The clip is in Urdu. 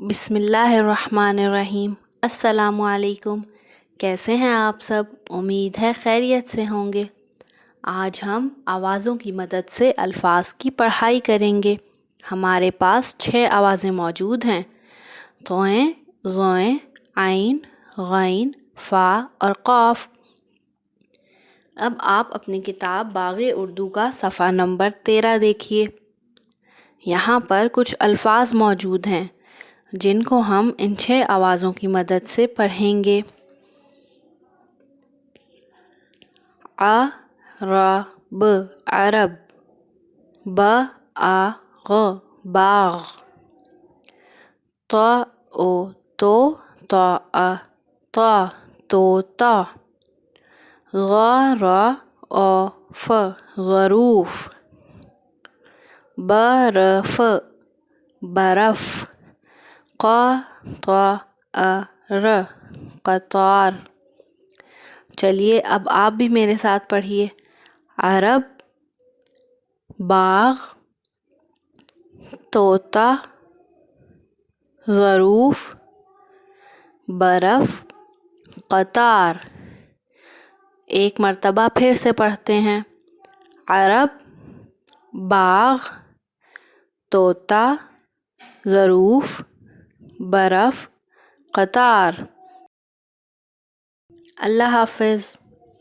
بسم اللہ الرحمن الرحیم۔ السلام علیکم۔ کیسے ہیں آپ سب؟ امید ہے خیریت سے ہوں گے۔ آج ہم آوازوں کی مدد سے الفاظ کی پڑھائی کریں گے۔ ہمارے پاس 6 آوازیں موجود ہیں: توئیں، زوئیں، عین، غین، فا اور قاف۔ اب آپ اپنی کتاب باغ اردو کا صفحہ نمبر 13 دیکھیے۔ یہاں پر کچھ الفاظ موجود ہیں جن کو ہم ان 6 آوازوں کی مدد سے پڑھیں گے۔ عرب عرب، باغ باغ، طوطا، غرف غروف، برف برف، قطار۔ چلیے اب آپ بھی میرے ساتھ پڑھیے: عرب، باغ، طوطا، ظروف، برف، قطار۔ ایک مرتبہ پھر سے پڑھتے ہیں: عرب، باغ، طوطا، ظروف، برف، قطار۔ اللہ حافظ۔